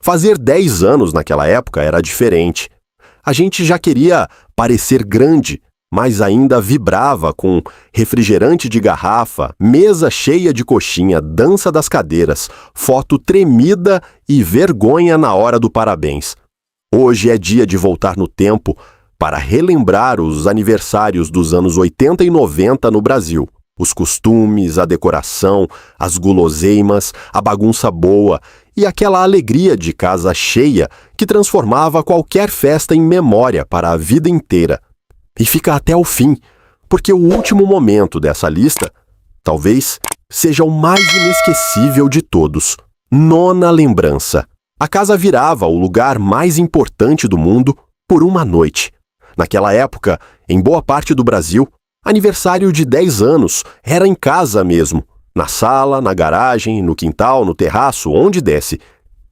Fazer 10 anos naquela época era diferente. A gente já queria parecer grande, mas ainda vibrava com refrigerante de garrafa, mesa cheia de coxinha, dança das cadeiras, foto tremida e vergonha na hora do parabéns. Hoje é dia de voltar no tempo para relembrar os aniversários dos anos 80 e 90 no Brasil. Os costumes, a decoração, as guloseimas, a bagunça boa e aquela alegria de casa cheia que transformava qualquer festa em memória para a vida inteira. E fica até o fim, porque o último momento dessa lista talvez seja o mais inesquecível de todos. 9ª lembrança. A casa virava o lugar mais importante do mundo por uma noite. Naquela época, em boa parte do Brasil, aniversário de 10 anos era em casa mesmo, na sala, na garagem, no quintal, no terraço, onde desse.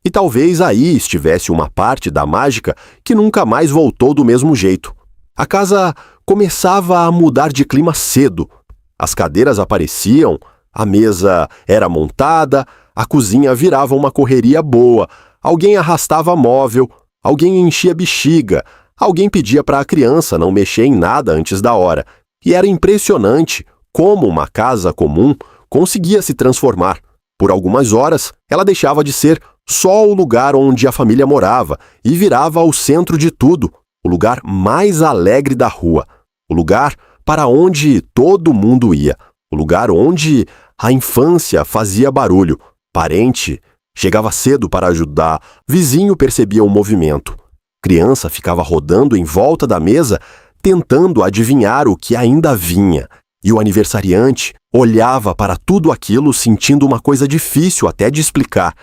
E talvez aí estivesse uma parte da mágica que nunca mais voltou do mesmo jeito. A casa começava a mudar de clima cedo. As cadeiras apareciam, a mesa era montada, a cozinha virava uma correria boa, alguém arrastava móvel, alguém enchia bexiga, alguém pedia para a criança não mexer em nada antes da hora. E era impressionante como uma casa comum conseguia se transformar. Por algumas horas, ela deixava de ser só o lugar onde a família morava e virava o centro de tudo, o lugar mais alegre da rua, o lugar para onde todo mundo ia, o lugar onde a infância fazia barulho, parente chegava cedo para ajudar, vizinho percebia o movimento, criança ficava rodando em volta da mesa tentando adivinhar o que ainda vinha, e o aniversariante olhava para tudo aquilo sentindo uma coisa difícil até de explicar.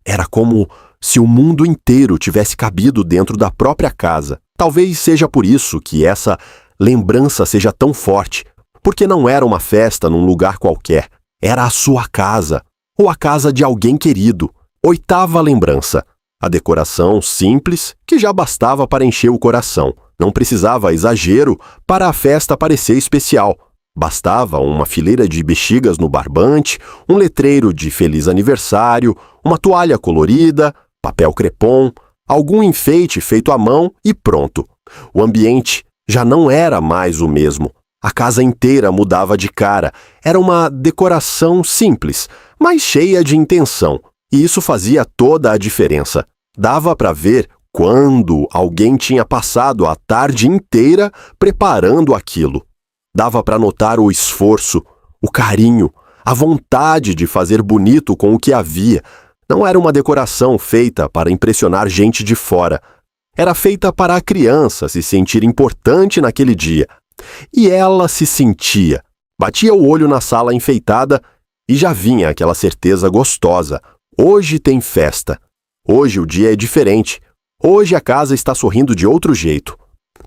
Era como se o mundo inteiro tivesse cabido dentro da própria casa. Talvez seja por isso que essa lembrança seja tão forte, porque não era uma festa num lugar qualquer, era a sua casa, ou a casa de alguém querido. 8ª lembrança. A decoração simples, que já bastava para encher o coração. Não precisava exagero para a festa parecer especial. Bastava uma fileira de bexigas no barbante, um letreiro de feliz aniversário, uma toalha colorida, papel crepom, algum enfeite feito à mão e pronto. O ambiente já não era mais o mesmo. A casa inteira mudava de cara. Era uma decoração simples, mas cheia de intenção. E isso fazia toda a diferença. Dava para ver quando alguém tinha passado a tarde inteira preparando aquilo. Dava para notar o esforço, o carinho, a vontade de fazer bonito com o que havia. Não era uma decoração feita para impressionar gente de fora. Era feita para a criança se sentir importante naquele dia. E ela se sentia. Batia o olho na sala enfeitada e já vinha aquela certeza gostosa. Hoje tem festa. Hoje o dia é diferente. Hoje a casa está sorrindo de outro jeito.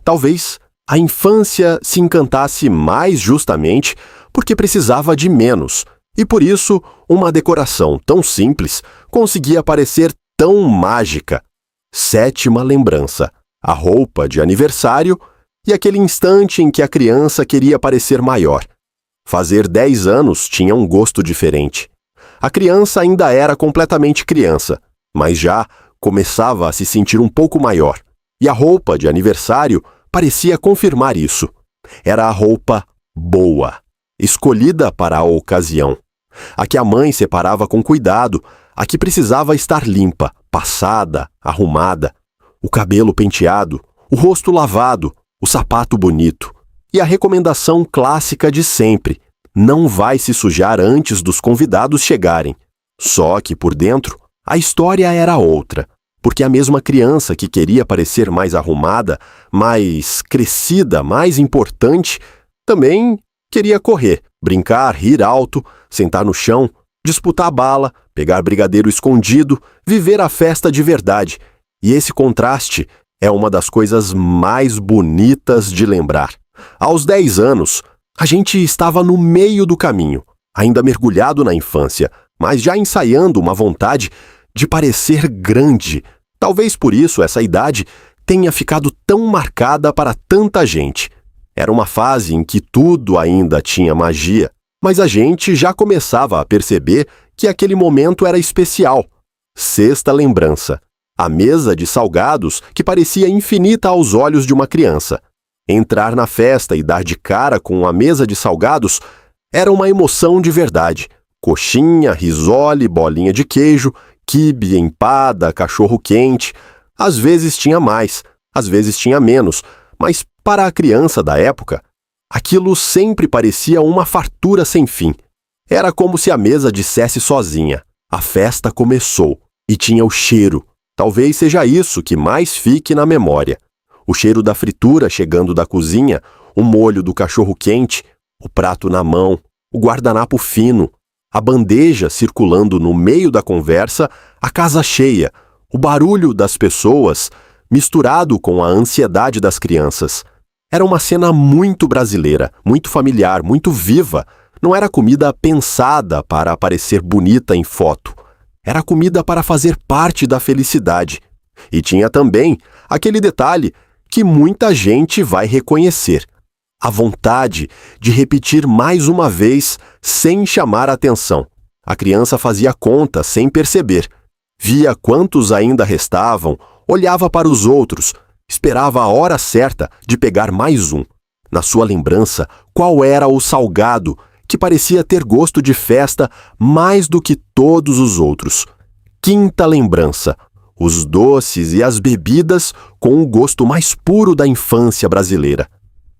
Talvez a infância se encantasse mais justamente porque precisava de menos. E por isso, uma decoração tão simples conseguia parecer tão mágica. 7ª lembrança. A roupa de aniversário e aquele instante em que a criança queria parecer maior. Fazer 10 anos tinha um gosto diferente. A criança ainda era completamente criança, mas já começava a se sentir um pouco maior. E a roupa de aniversário parecia confirmar isso. Era a roupa boa, escolhida para a ocasião. A que a mãe separava com cuidado, a que precisava estar limpa, passada, arrumada. O cabelo penteado, o rosto lavado, o sapato bonito. E a recomendação clássica de sempre: não vai se sujar antes dos convidados chegarem. Só que por dentro, a história era outra, porque a mesma criança que queria parecer mais arrumada, mais crescida, mais importante, também queria correr, brincar, rir alto, sentar no chão, disputar bala, pegar brigadeiro escondido, viver a festa de verdade. E esse contraste é uma das coisas mais bonitas de lembrar. Aos 10 anos, a gente estava no meio do caminho, ainda mergulhado na infância, mas já ensaiando uma vontade de parecer grande. Talvez por isso essa idade tenha ficado tão marcada para tanta gente. Era uma fase em que tudo ainda tinha magia, mas a gente já começava a perceber que aquele momento era especial. 6ª lembrança. A mesa de salgados que parecia infinita aos olhos de uma criança. Entrar na festa e dar de cara com a mesa de salgados era uma emoção de verdade. Coxinha, risole, bolinha de queijo, quibe, empada, cachorro-quente. Às vezes tinha mais, às vezes tinha menos, mas para a criança da época, aquilo sempre parecia uma fartura sem fim. Era como se a mesa dissesse sozinha: a festa começou. E tinha o cheiro. Talvez seja isso que mais fique na memória. O cheiro da fritura chegando da cozinha, o molho do cachorro-quente, o prato na mão, o guardanapo fino, a bandeja circulando no meio da conversa, a casa cheia, o barulho das pessoas, misturado com a ansiedade das crianças. Era uma cena muito brasileira, muito familiar, muito viva. Não era comida pensada para parecer bonita em foto. Era comida para fazer parte da felicidade. E tinha também aquele detalhe que muita gente vai reconhecer: a vontade de repetir mais uma vez sem chamar atenção. A criança fazia conta sem perceber. Via quantos ainda restavam, olhava para os outros, esperava a hora certa de pegar mais um. Na sua lembrança, qual era o salgado que parecia ter gosto de festa mais do que todos os outros? Quinta lembrança: os doces e as bebidas com o gosto mais puro da infância brasileira.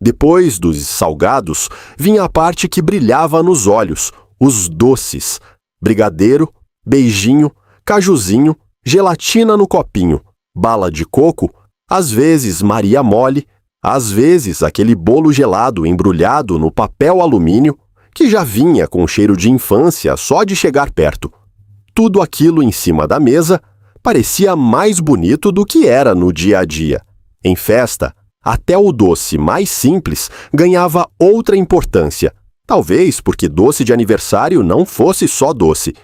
Depois dos salgados, vinha a parte que brilhava nos olhos, os doces. Brigadeiro, beijinho, cajuzinho, gelatina no copinho, bala de coco, às vezes Maria mole, às vezes aquele bolo gelado embrulhado no papel alumínio, que já vinha com cheiro de infância só de chegar perto. Tudo aquilo em cima da mesa parecia mais bonito do que era no dia a dia. Em festa, até o doce mais simples ganhava outra importância. Talvez porque doce de aniversário não fosse só doce.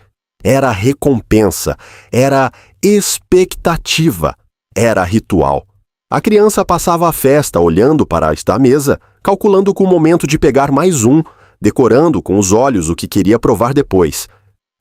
Era recompensa, era expectativa, era ritual. A criança passava a festa olhando para esta mesa, calculando com o momento de pegar mais um, decorando com os olhos o que queria provar depois.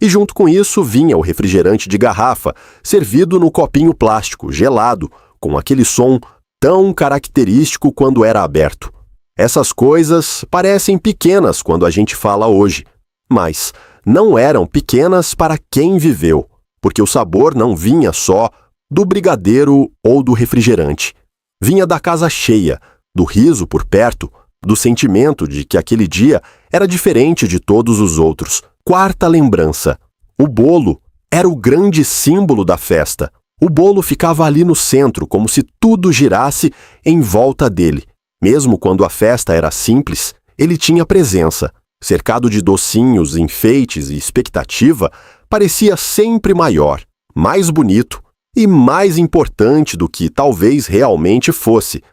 E junto com isso vinha o refrigerante de garrafa, servido no copinho plástico, gelado, com aquele som tão característico quando era aberto. Essas coisas parecem pequenas quando a gente fala hoje, mas não eram pequenas para quem viveu, porque o sabor não vinha só do brigadeiro ou do refrigerante. Vinha da casa cheia, do riso por perto, do sentimento de que aquele dia era diferente de todos os outros. Quarta lembrança: o bolo era o grande símbolo da festa. O bolo ficava ali no centro, como se tudo girasse em volta dele. Mesmo quando a festa era simples, ele tinha presença. Cercado de docinhos, enfeites e expectativa, parecia sempre maior, mais bonito e mais importante do que talvez realmente fosse.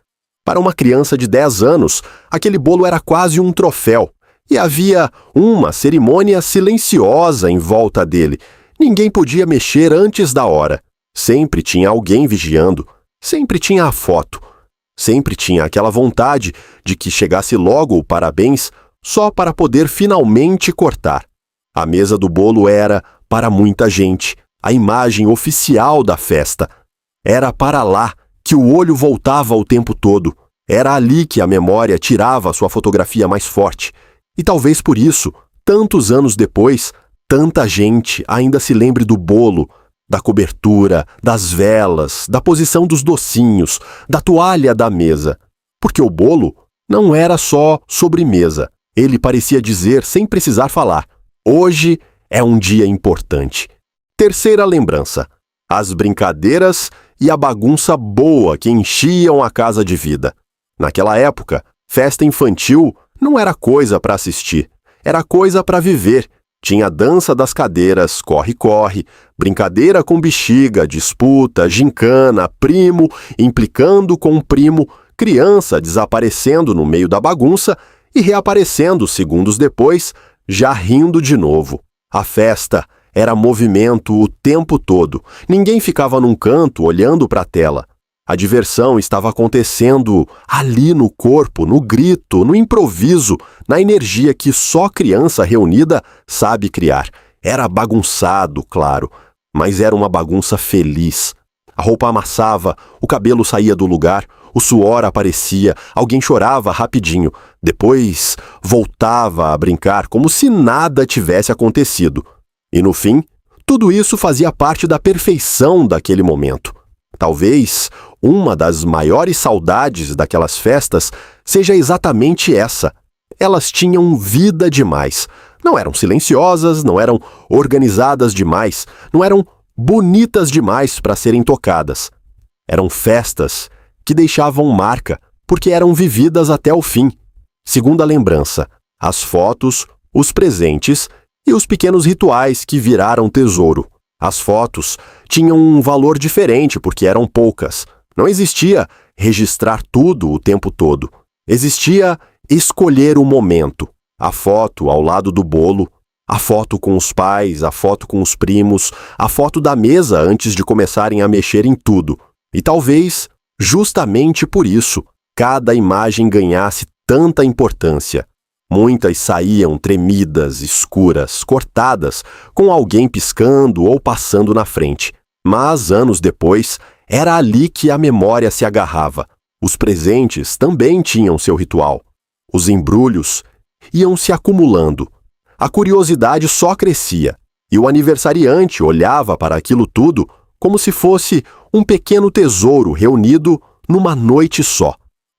Para uma criança de 10 anos, aquele bolo era quase um troféu. E havia uma cerimônia silenciosa em volta dele. Ninguém podia mexer antes da hora. Sempre tinha alguém vigiando. Sempre tinha a foto. Sempre tinha aquela vontade de que chegasse logo o parabéns, só para poder finalmente cortar. A mesa do bolo era, para muita gente, a imagem oficial da festa. Era para lá que o olho voltava o tempo todo. Era ali que a memória tirava sua fotografia mais forte. E talvez por isso, tantos anos depois, tanta gente ainda se lembre do bolo, da cobertura, das velas, da posição dos docinhos, da toalha da mesa. Porque o bolo não era só sobremesa. Ele parecia dizer, sem precisar falar: hoje é um dia importante. Terceira lembrança: as brincadeiras e a bagunça boa que enchiam a casa de vida. Naquela época, festa infantil não era coisa para assistir, era coisa para viver. Tinha dança das cadeiras, corre-corre, brincadeira com bexiga, disputa, gincana, primo implicando com primo, criança desaparecendo no meio da bagunça e reaparecendo segundos depois, já rindo de novo. A festa era movimento o tempo todo. Ninguém ficava num canto olhando para a tela. A diversão estava acontecendo ali no corpo, no grito, no improviso, na energia que só criança reunida sabe criar. Era bagunçado, claro, mas era uma bagunça feliz. A roupa amassava, o cabelo saía do lugar, o suor aparecia, alguém chorava rapidinho. Depois voltava a brincar como se nada tivesse acontecido. E no fim, tudo isso fazia parte da perfeição daquele momento. Talvez uma das maiores saudades daquelas festas seja exatamente essa. Elas tinham vida demais. Não eram silenciosas, não eram organizadas demais, não eram bonitas demais para serem tocadas. Eram festas que deixavam marca, porque eram vividas até o fim. Segunda lembrança, as fotos, os presentes e os pequenos rituais que viraram tesouro. As fotos tinham um valor diferente porque eram poucas. Não existia registrar tudo o tempo todo. Existia escolher o momento. A foto ao lado do bolo, a foto com os pais, a foto com os primos, a foto da mesa antes de começarem a mexer em tudo. E talvez, justamente por isso, cada imagem ganhasse tanta importância. Muitas saíam tremidas, escuras, cortadas, com alguém piscando ou passando na frente. Mas, anos depois, era ali que a memória se agarrava. Os presentes também tinham seu ritual. Os embrulhos iam se acumulando. A curiosidade só crescia, e o aniversariante olhava para aquilo tudo como se fosse um pequeno tesouro reunido numa noite só.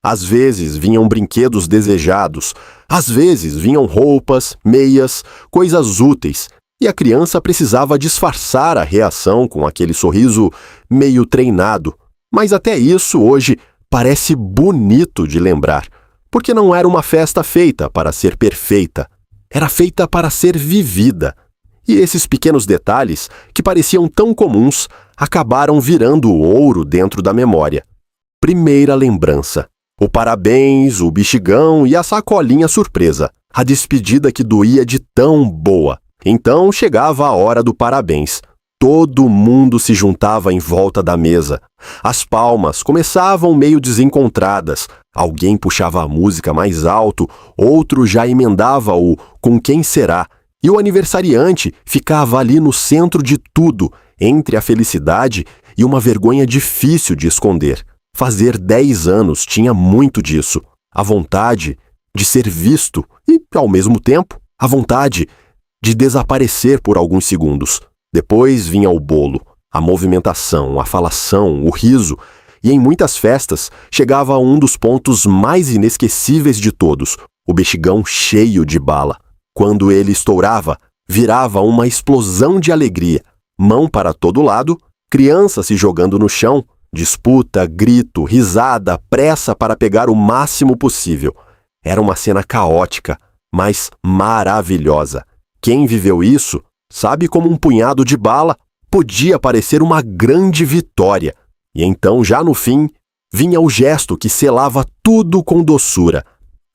Às vezes vinham brinquedos desejados, às vezes vinham roupas, meias, coisas úteis, e a criança precisava disfarçar a reação com aquele sorriso meio treinado. Mas até isso hoje parece bonito de lembrar, porque não era uma festa feita para ser perfeita, era feita para ser vivida. E esses pequenos detalhes, que pareciam tão comuns, acabaram virando ouro dentro da memória. Primeira lembrança. O parabéns, o bexigão e a sacolinha surpresa. A despedida que doía de tão boa. Então chegava a hora do parabéns. Todo mundo se juntava em volta da mesa. As palmas começavam meio desencontradas. Alguém puxava a música mais alto, outro já emendava o "com quem será?" E o aniversariante ficava ali no centro de tudo, entre a felicidade e uma vergonha difícil de esconder. Fazer 10 anos tinha muito disso. A vontade de ser visto e, ao mesmo tempo, a vontade de desaparecer por alguns segundos. Depois vinha o bolo, a movimentação, a falação, o riso, e em muitas festas chegava um dos pontos mais inesquecíveis de todos, o bexigão cheio de bala. Quando ele estourava, virava uma explosão de alegria. Mão para todo lado, criança se jogando no chão, disputa, grito, risada, pressa para pegar o máximo possível. Era uma cena caótica, mas maravilhosa. Quem viveu isso sabe como um punhado de bala podia parecer uma grande vitória. E então, já no fim, vinha o gesto que selava tudo com doçura.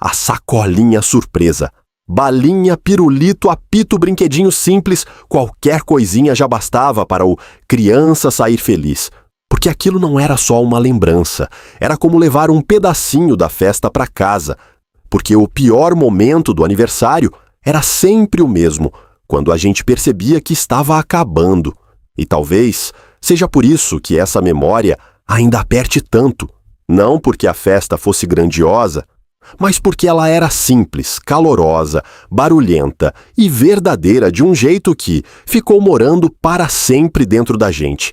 A sacolinha surpresa. Balinha, pirulito, apito, brinquedinho simples, qualquer coisinha já bastava para o criança sair feliz. Porque aquilo não era só uma lembrança, era como levar um pedacinho da festa para casa. Porque o pior momento do aniversário era sempre o mesmo, quando a gente percebia que estava acabando. E talvez seja por isso que essa memória ainda aperte tanto. Não porque a festa fosse grandiosa, mas porque ela era simples, calorosa, barulhenta e verdadeira de um jeito que ficou morando para sempre dentro da gente.